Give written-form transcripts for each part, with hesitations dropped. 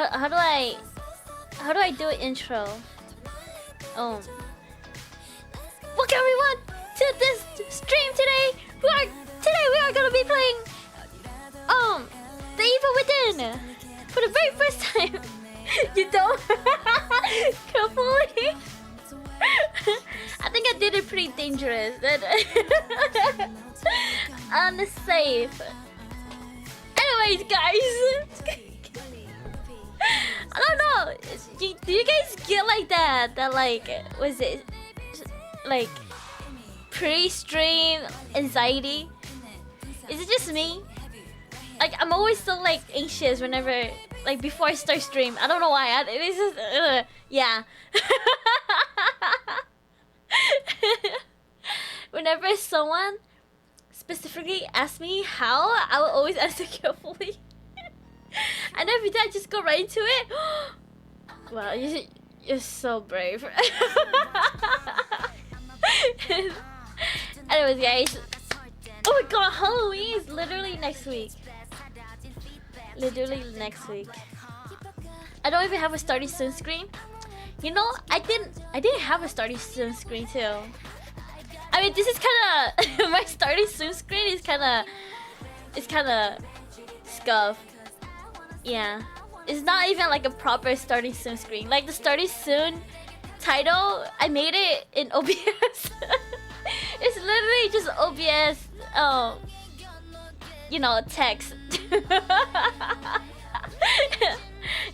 How do I do an intro? Welcome everyone to this stream today. Today we are gonna be playing The Evil Within for the very first time. You don't carefully. I think I did it pretty dangerous. Unsafe. Anyways, guys. I don't know. Do you guys get like that? That like, was it like pre-stream anxiety? Is it just me? Like I'm always so like anxious whenever like before I start stream. I don't know why. It is just yeah. Whenever someone specifically asks me how, I will always answer carefully. And every time I just go right into it. Wow, you're so brave. Anyways, guys. Oh my god, Halloween is literally next week. Literally next week. I don't even have a starting soon screen. You know, I didn't have a starting soon screen too. I mean, this is kind of my starting soon screen is kind of scuffed. Yeah, it's not even like a proper starting soon screen. Like the starting soon title, I made it in OBS. It's literally just OBS. You know, text.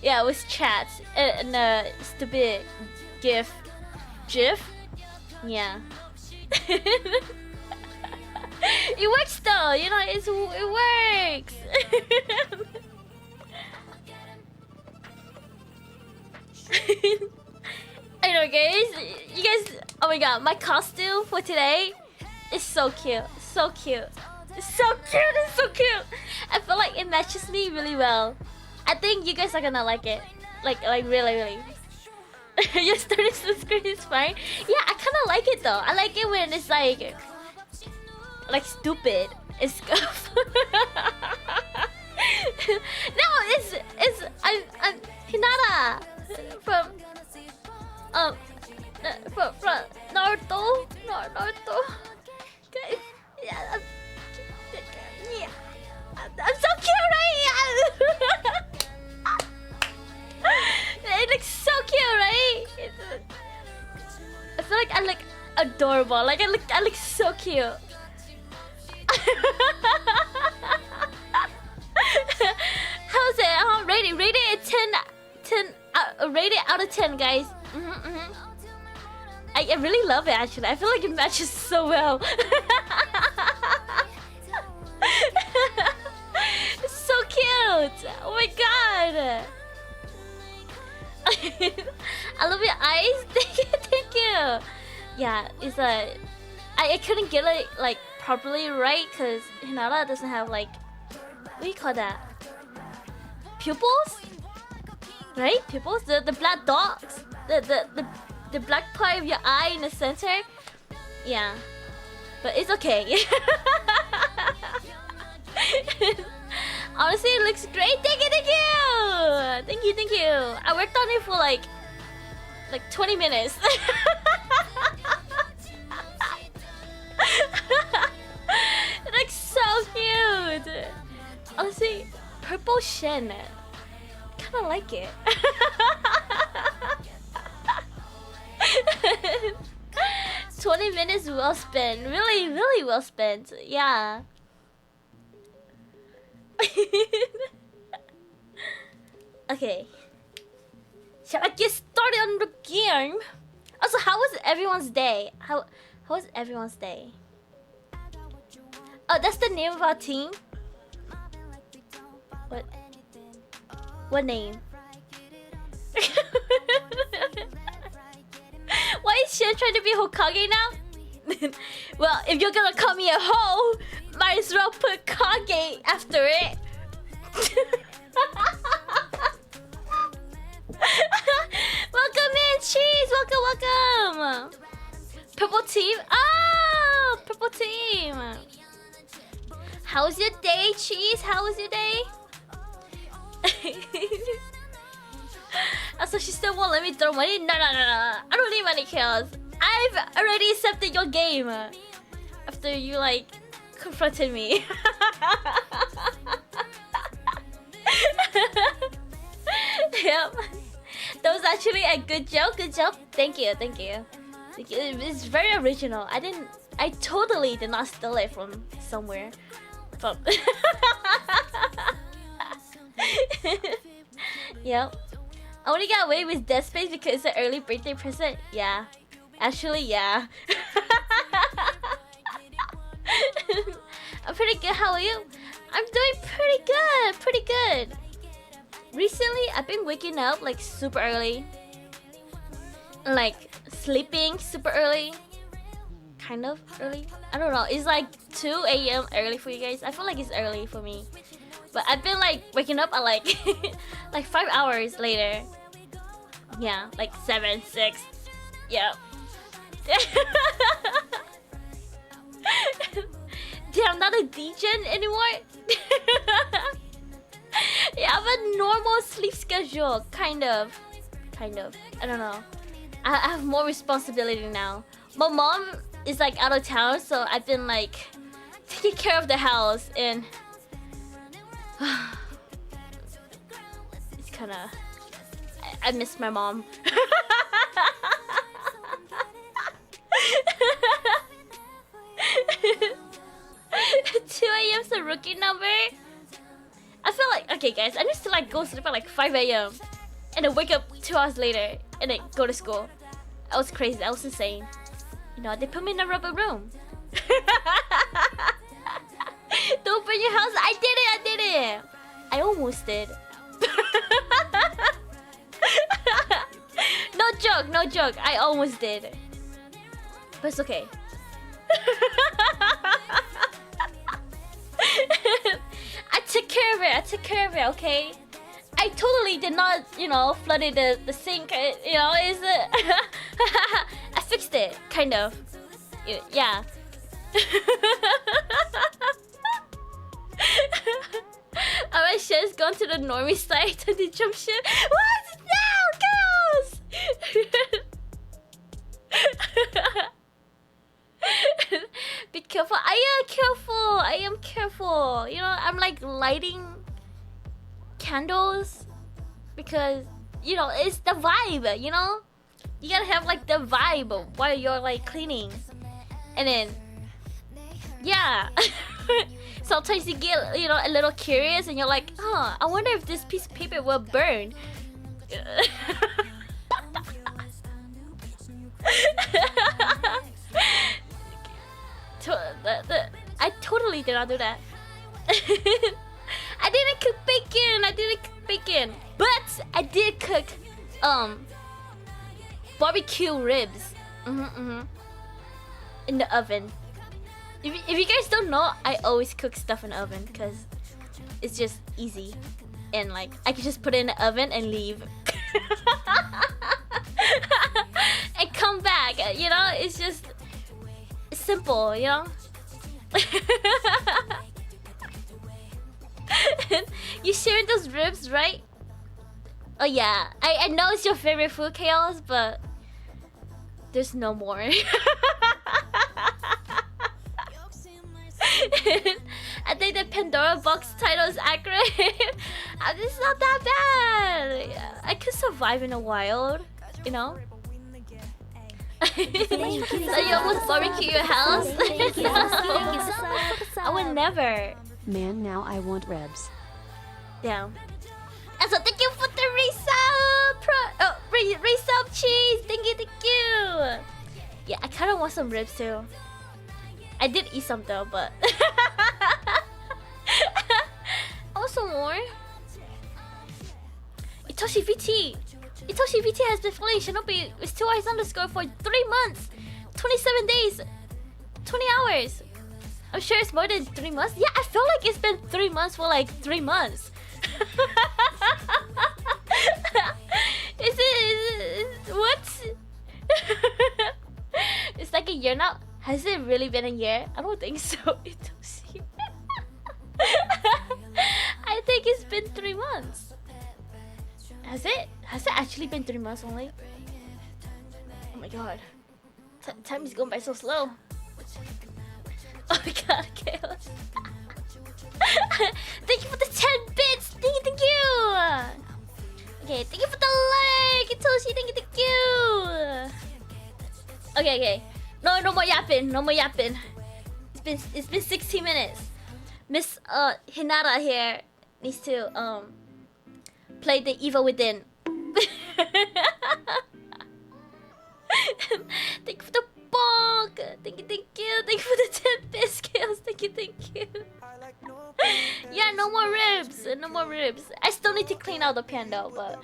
Yeah, with chats and stupid GIF. Yeah. It works though. You know, it works. I know, guys. You guys. Oh my god, my costume for today is so cute. So cute. It's so cute. It's so cute. I feel like it matches me really well. I think you guys are gonna like it. Like really. Your starting screen is fine. Yeah, I kind of like it though. I like it when it's like stupid. It's no, it's I'm Hinata from Naruto. Guys, yeah, I'm so cute, right? It looks so cute, right? I feel like I look adorable. Like I look so cute. How's it? Rate it 10 rate it out of 10, guys. I really love it actually. I feel like it matches so well. It's so cute. Oh my god. I love your eyes. Thank you. Yeah, it's I couldn't get it like properly right because Hinata doesn't have like, what do you call that? Pupils? Right? Pupils? The black dots. The black part of your eye in the center. Yeah. But it's okay. Honestly, it looks great. Thank you. Thank you. I worked on it for like 20 minutes. It looks so cute. Honestly, purple Shen. Kinda like it. 20 minutes well spent. Really well spent. Yeah. Okay. Shall I get started on the game? Also, how was everyone's day? How was everyone's day? Oh, that's the name of our team? What name? Why is Shen trying to be Hokage now? Well, if you're gonna call me a hoe, might as well put Kage after it. Welcome in, Cheese! Welcome! Purple team? Oh! Purple team! How was your day, Cheese? How was your day? so she still won't let me throw money? No. I don't need money, Chaos. I've already accepted your game after you like confronted me. Yep. That was actually a good joke. Good joke. Thank you. It's very original. I totally did not steal it from somewhere. From Yep. I only got away with Dead Space because it's an early birthday present. Yeah. Actually, yeah. I'm pretty good. How are you? I'm doing pretty good. Recently, I've been waking up like super early. Like sleeping super early. Kind of early. I don't know. It's like 2 a.m. early for you guys. I feel like it's early for me. But I've been like waking up at like like 5 hours later. Yeah, like 7, 6. Yeah. Damn, I'm not a degen anymore. Yeah, I have a normal sleep schedule, kind of. I don't know. I have more responsibility now. My mom is like out of town, so I've been like taking care of the house, and it's kind of. I miss my mom. 2 a.m.'s a rookie number. I feel like, okay guys, I used to like go sleep at like 5 a.m. and then wake up 2 hours later and then go to school. I was crazy, I was insane. You know, they put me in a rubber room. Don't burn your house. I did it. I almost did. No joke. I almost did. But it's okay. I took care of it, okay? I totally did not, you know, flooded the sink, you know, I fixed it, kind of. Yeah. Alright, Shen's gone to the normie side to the jump ship. What? No! Chaos! Be careful. I am careful. You know, I'm like lighting candles because, you know, it's the vibe, you know? You gotta have like the vibe while you're like cleaning. And then, yeah. Sometimes you get, you know, a little curious and you're like, oh, I wonder if this piece of paper will burn. I totally did not do that. I didn't cook bacon. But I did cook barbecue ribs. In the oven. If you guys don't know, I always cook stuff in the oven because it's just easy. And like, I can just put it in the oven and leave. And come back, you know? It's just simple, you know? You sharing those ribs, right? Oh yeah, I know it's your favorite food, Chaos, but there's no more. I think the Pandora box title is accurate. It's not that bad. I could survive in the wild, you know? So you almost barbecue your house? I would never. Man, now I want ribs. Damn. And so thank you for the resub cheese. Thank you. Yeah, I kind of want some ribs too. I did eat some though, but also more. Itoshi VT has been following Shinobi with 2 eyes underscore for 3 months, 27 days, 20 hours. I'm sure it's more than 3 months. Yeah, I feel like it's been 3 months for like 3 months. Is it what? It's like a year now. Has it really been a year? I don't think so. Itoshi. I think it's been 3 months. Has it actually been 3 months only? Oh my god. Time is going by so slow. Oh my god, Chaos. Thank you for the 10 bits! Thank you! Okay, thank you for the like! Toshi, thank you! Okay. No more yapping, no more yapping. It's been 16 minutes. Miss Hinata here needs to play the Evil Within. Thank you for the bonk! Thank you for the 10 biscuits! Thank you. Yeah, no more ribs. I still need to clean out the pan though, but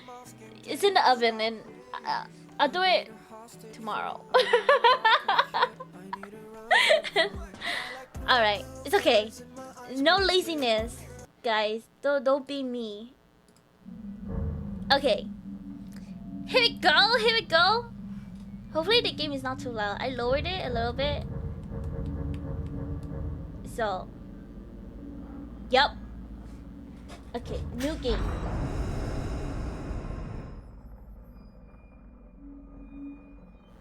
it's in the oven and I'll do it tomorrow. Alright, it's okay. No laziness, guys. Don't be me. Okay. Here we go. Hopefully the game is not too loud. I lowered it a little bit. So. Yup. Okay, new game.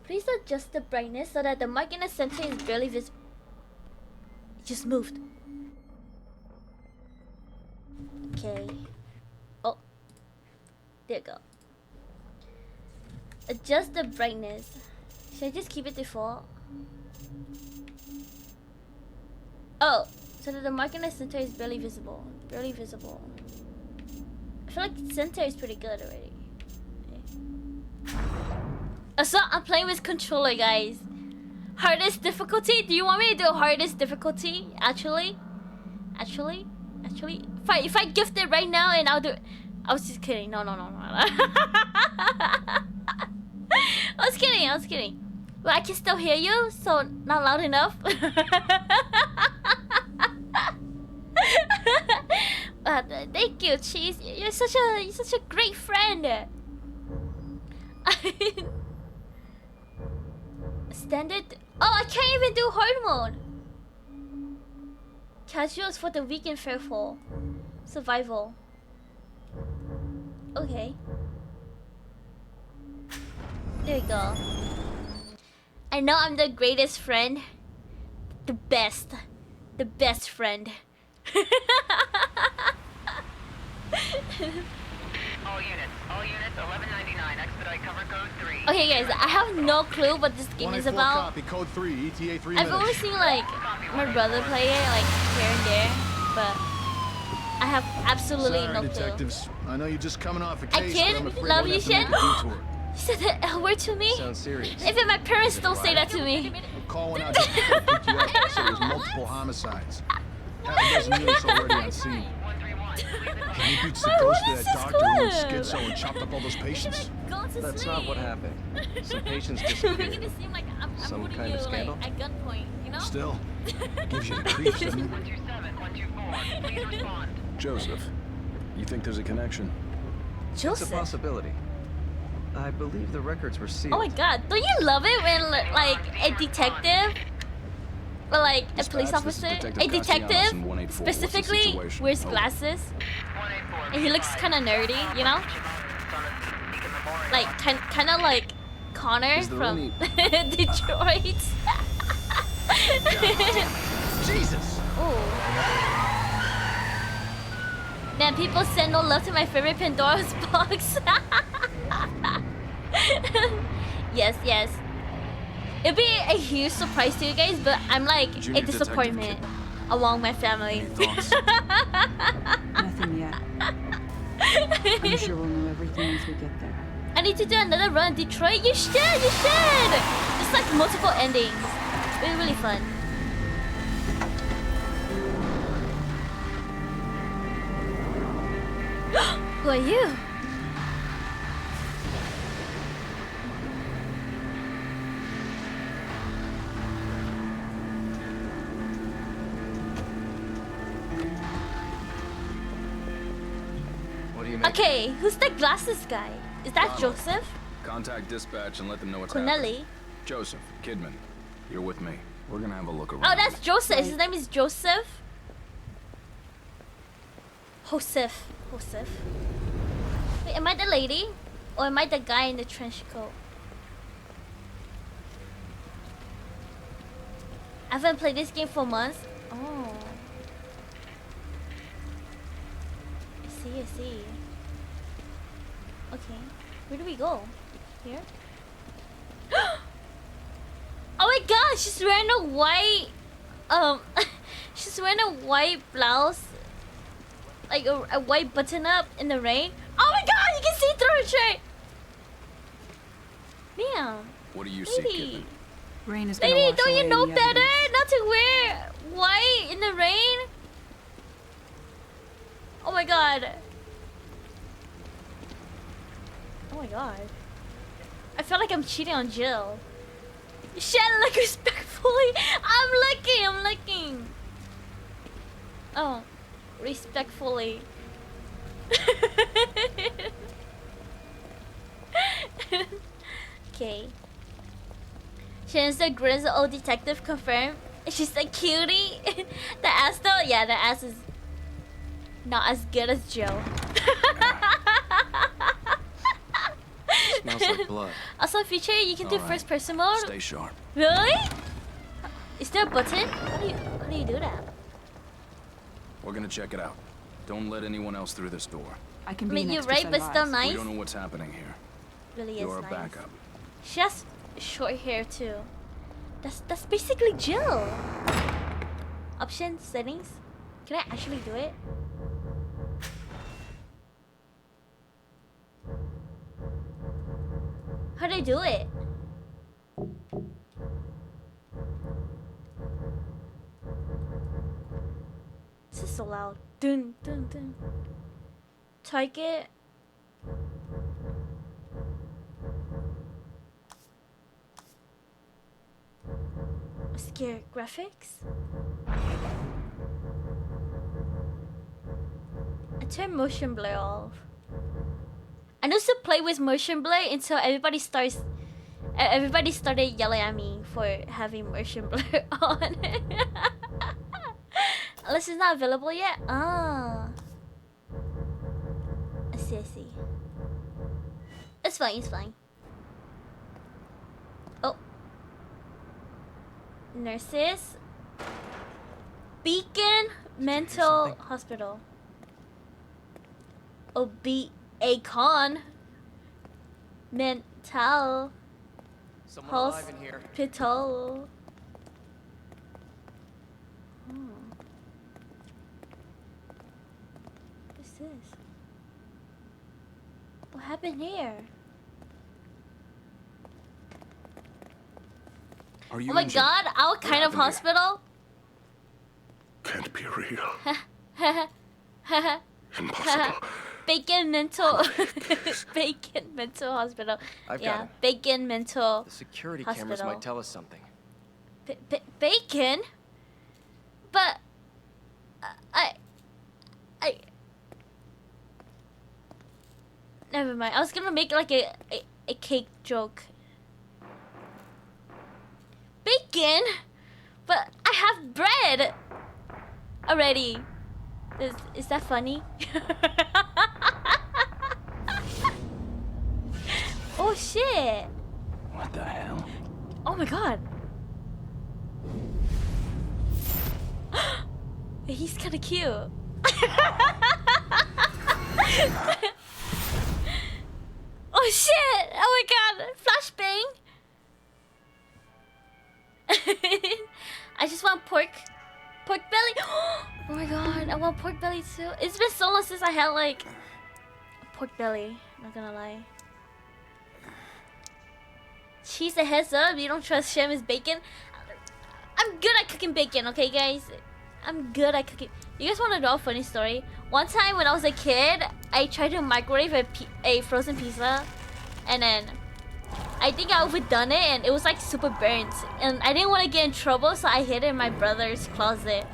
Please adjust the brightness so that the mic in the center is barely visible. It just moved. Okay. Oh. There you go. Adjust the brightness. Should I just keep it default? Oh, so that the mark in the center is barely visible. I feel like center is pretty good already. Okay. So I'm playing with controller, guys. Hardest difficulty? Do you want me to do hardest difficulty? Actually? If I gift it right now and I'll do it. I was just kidding. No. I was kidding. But I can still hear you, so not loud enough. Thank you, Cheese. You're such a great friend. Standard. Oh, I can't even do hard mode. Casuals for the weak and fearful. Survival. Okay. There we go. I know I'm the greatest friend. The best friend. All units, 1199, expedite cover code 3. Okay guys, I have no clue what this game is about. Copy, code 3, ETA 3 I've minutes. only seen like my brother play it like here and there, but I have absolutely Sorry, no clue. detectives. I know you're just coming off a I case, kid? but I'm afraid Love we'll you, have to make shit? a detour. You said that L word to me? Sounds serious. Even my parents don't say that to me. A call went out just before I picked you up. It said it was multiple homicides. Half a dozen units already on scene. Can you beat the Why ghost is of that this doctor who went good? schizo and chopped up all those patients? Go to That's not what happened. Some patients You're making disappeared. it seem like I'm Some putting kind you of scandal? like at gunpoint, you know? Still, gives you the creeps, doesn't it? 127, 124, please respond. Joseph, you think there's a connection? It's a Joseph. possibility. I believe the records were sealed. Oh my god, don't you love it when like a detective or like a police Dispatch, this is officer, Detective a detective Castellanos in 184. What's the specifically situation? wears Over. glasses 184, and he looks kind of nerdy, you know? Like kind of like Connor Is there from any- Detroit. Jesus! Oh. Man, people send no love to my favorite Pandora's box. Yes. It'd be a huge surprise to you guys, but I'm like Junior a disappointment Detective among my family. Any thoughts? Nothing yet. I'm sure we'll know everything once we get there. I need to do another run in Detroit. You should. It's like multiple endings. It's really fun. Who are you? What do you make? Okay, who's the glasses guy? Is that Joseph? Contact dispatch and let them know what's Corneli? happening. Joseph, Kidman, you're with me. We're gonna have a look around. Oh, that's Joseph. His name is Joseph. Joseph. Wait, Wait, am I the lady? Or am I the guy in the trench coat? I haven't played this game for months. Oh. I see. Okay. Where do we go? Here? Oh my god, she's wearing a white she's wearing a white blouse. Like a white button up in the rain. Oh my god, you can see through her shirt. Damn. What do you see, Lady. kitten? Rain is gonna Lady, wash don't you away know the better evidence. not to wear white in the rain? Oh my god. Oh my god. I feel like I'm cheating on Jill. Shed look respectfully. I'm looking. Oh, respectfully. Okay. Shannon's the grizzled old detective confirmed. She's a cutie. The ass though, yeah, the ass is not as good as Joe. Smells like blood. Also, feature you can do Alright. first person mode. Stay sharp. Really? Is there a button? How do you do that? We're gonna check it out. Don't let anyone else through this door. I can I be mean, an you're extra right, set but of still eyes. nice. We don't know what's happening here. Really You're is a nice. backup. She has short hair too. That's basically Jill. Options, settings. Can I actually do it? How do I do it? This is so loud. Dun dun dun. Target. Scare graphics. I turn motion blur off. I used to play with motion blur until everybody started yelling at me for having motion blur on. Unless it's not available yet. Ah. I see. It's fine. Oh. Nurses. Beacon Mental Hospital. Oh, Acon Mental Someone alive in here. Hospital. What's this? What happened here? Are you Oh my injured? god, our kind of happened here? hospital? Can't be real. Impossible. Bacon Mental Bacon Mental Hospital. I've got Yeah, him. Bacon Mental The security cameras Hospital. might tell us something. Bacon? But I never mind. I was gonna make like a cake joke. Bacon? But I have bread already. Is that funny? Oh shit. What the hell? Oh my god. He's kind of cute. Oh shit! Oh my god! Flashbang! I just want pork belly. Oh my god! I want pork belly too. It's been so long since I had like pork belly. Not gonna lie. Cheese, a heads up. You don't trust Shem is bacon. I'm good at cooking bacon. Okay, guys. I'm good at cooking. You guys want to know a funny story? One time when I was a kid, I tried to microwave a frozen pizza, and then I think I overdone it, and it was like super burnt. And I didn't want to get in trouble, so I hid it in my brother's closet.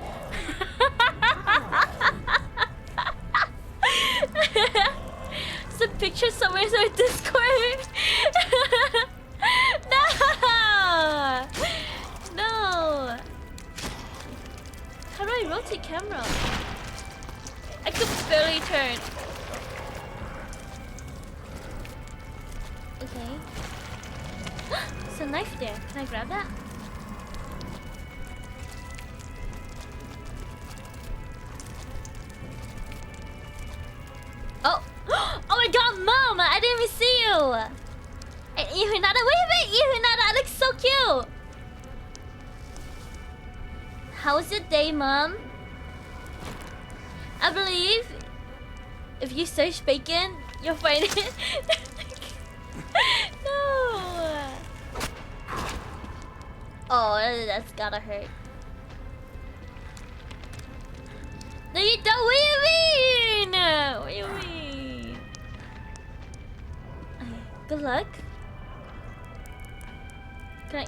It's a picture somewhere in our Discord. No. How do I rotate camera? I could barely turn. Okay. There's a knife there. Can I grab that? Oh! Oh my god, Mom! I didn't even see you! And Ihunada, wait a minute! Ihunada looks so cute! How's your day, Mom? I believe if you search bacon, you'll find it. No! Oh, that's gotta hurt. No, you don't. What do you mean? What do you mean? Okay, good luck. Can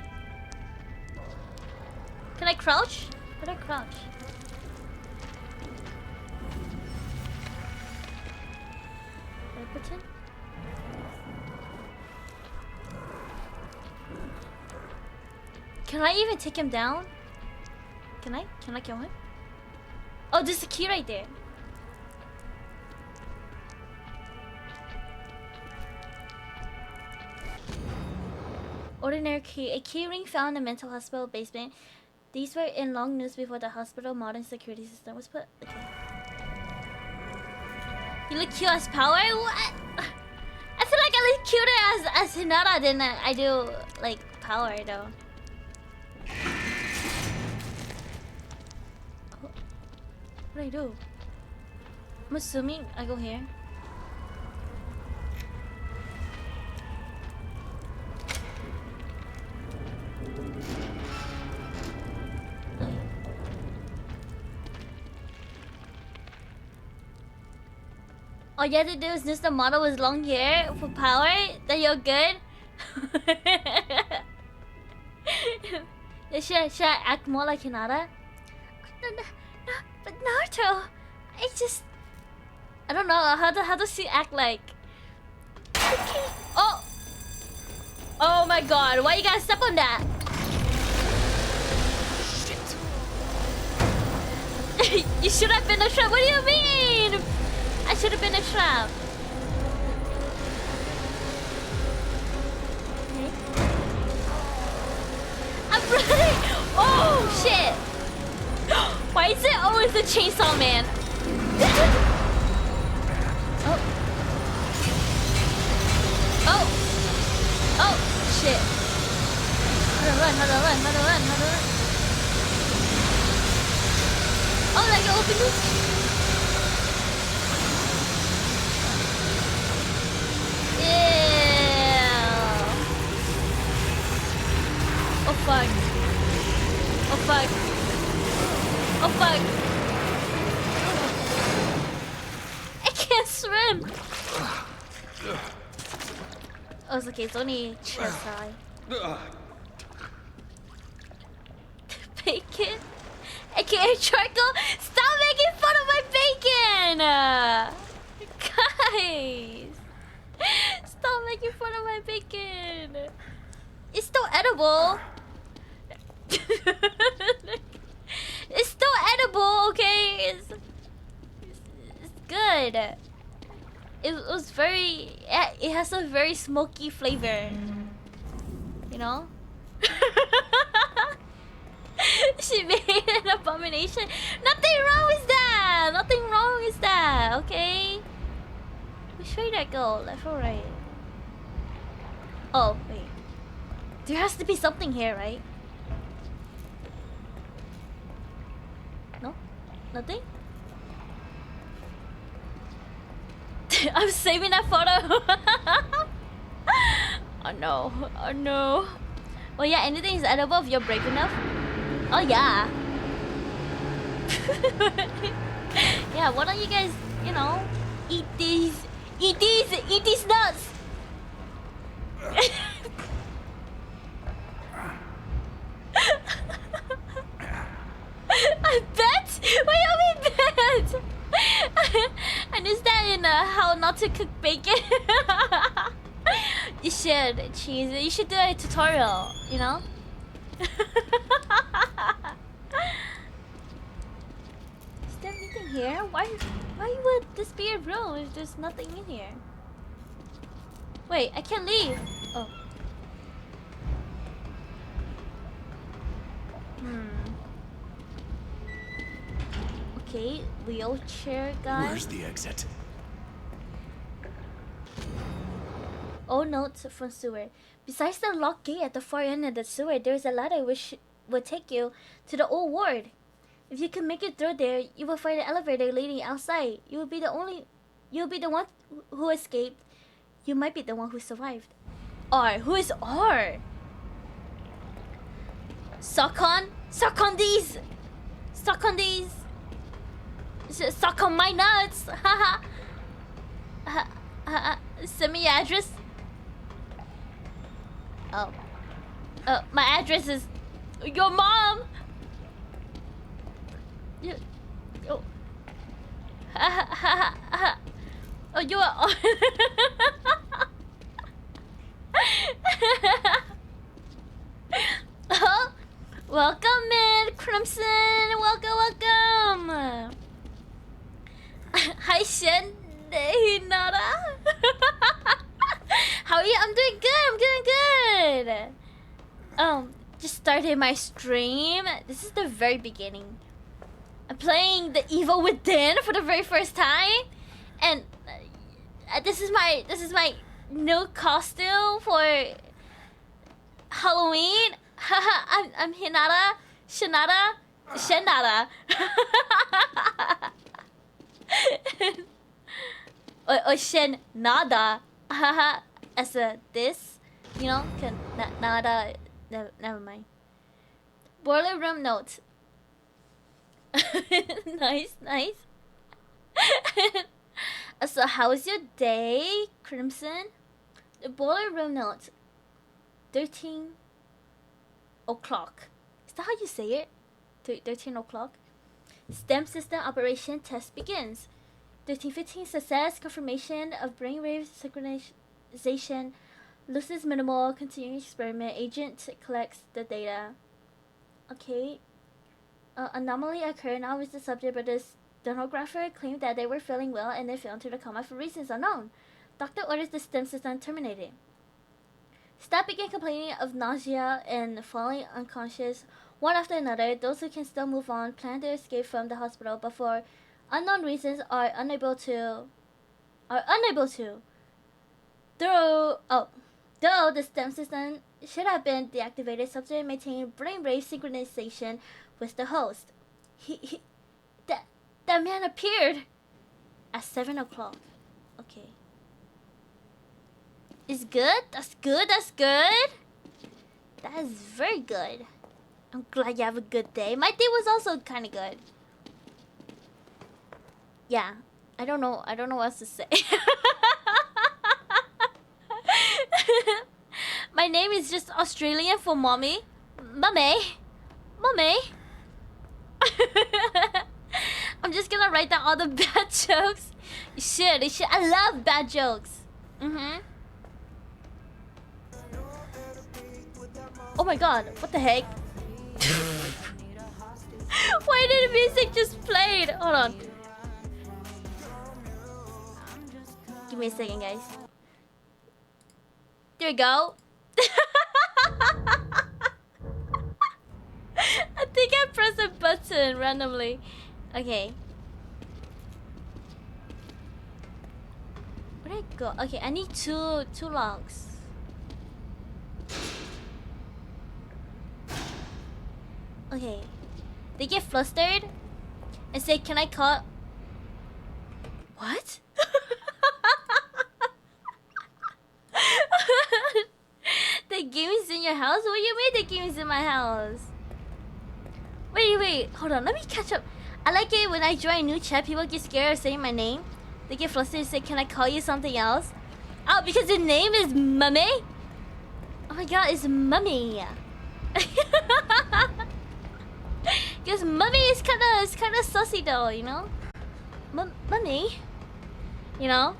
I crouch? Can I crouch? Can I pretend? Can I even take him down? Can I? Can I kill him? Oh, there's a key right there. Ordinary key. A key ring found in a mental hospital basement. These were in long news before the hospital modern security system was put. Okay. You look cute as Power? What? I feel like I look cuter as Hinata than I do like Power though. What do I do? I'm assuming I go here. All you had to do is just the model with long hair for Power. Then you're good. should I act more like Hinata? No, but Naruto, I don't know how does she act like? Okay. Oh my god! Why you gotta step on that? Shit. You should have been a trap. What do you mean? I should have been a trap. Okay. I'm running. Oh shit. Why is it always the chainsaw man? Oh. Oh. Oh shit. How to run, how to run, how to run, how to run. Oh, like you open this? Yeah. Oh fuck. Oh fuck. Oh fuck! I can't swim! Oh, it's okay, it's only chest high. Bacon? AKA charcoal? Stop making fun of my bacon! Guys! Stop making fun of my bacon! It's still edible! It's still edible, okay? It's good. It was very... It has a very smoky flavor. You know? She made an abomination. Nothing wrong with that! Nothing wrong with that, okay? Which way did I go? Left or right? Oh, wait. There has to be something here, right? No? Nothing? I'm saving that photo. Oh no. Oh no. Well, yeah, anything is edible if you're brave enough. Oh yeah. Yeah, why don't you guys, you know, eat these nuts. I bet? What do you mean bet? I missed that in how not to cook bacon. You should, cheese. You should do a tutorial, you know? Is there anything here? Why would this be a room if there's nothing in here? Wait, I can't leave. Oh. Okay, wheelchair guy. Where's the exit? All notes from sewer. Besides the locked gate at the far end of the sewer, there is a ladder which will take you to the old ward. If you can make it through there, you will find an elevator leading outside. You will be the one who escaped. You might be the one who survived. R. Who is R? Suck on these. Suck on these. Suck on my nuts. Haha. Send me your address. Oh. My address is your mom. Oh. Oh, you are on. Oh, welcome in, Crimson. Welcome. Hi, Shen. Hinata. How are you? I'm doing good. Just started my stream. This is the very beginning. I'm playing The Evil Within for the very first time, and this is my new costume for Halloween. I'm Hinata, Shenata. or Shenada. As a this, you know, nada. Never mind. Boiler room note. Nice. So how was your day, Crimson? The boiler room note. 13 o'clock. Is that how you say it? 13 o'clock. STEM system operation test begins. 13:15 success. Confirmation of brainwave synchronization. Loses minimal. Continuing experiment. Agent collects the data. Okay. Anomaly occurred not with the subject, but the stenographer claimed that they were feeling well and they fell into the coma for reasons unknown. Doctor orders the STEM system terminated. Staff began complaining of nausea and falling unconscious one after another. Those who can still move on plan to escape from the hospital, but for unknown reasons are unable to. Though the STEM system should have been deactivated, subject maintained brainwave synchronization with the host. That man appeared at 7 o'clock. Okay. It's good? That's good. That is very good. I'm glad you have a good day. My day was also kind of good. Yeah. I don't know what else to say. My name is just Australian for mommy. Mummy. I'm just gonna write down all the bad jokes. You should. I love bad jokes. Oh my god, what the heck? Why did the music just play? Hold on. Give me a second, guys. There we go. I think I pressed a button randomly. Okay. Where'd I go? Okay, I need two logs. Okay. They get flustered and say, "Can I call?" What? The game is in your house? What do you mean the game is in my house? Wait, hold on, let me catch up. I like it when I join a new chat, people get scared of saying my name. They get flustered and say, "Can I call you something else?" Oh, because the name is Mummy? Oh my god, it's Mummy. Because Mummy is kinda sussy though, you know? Mummy? You know?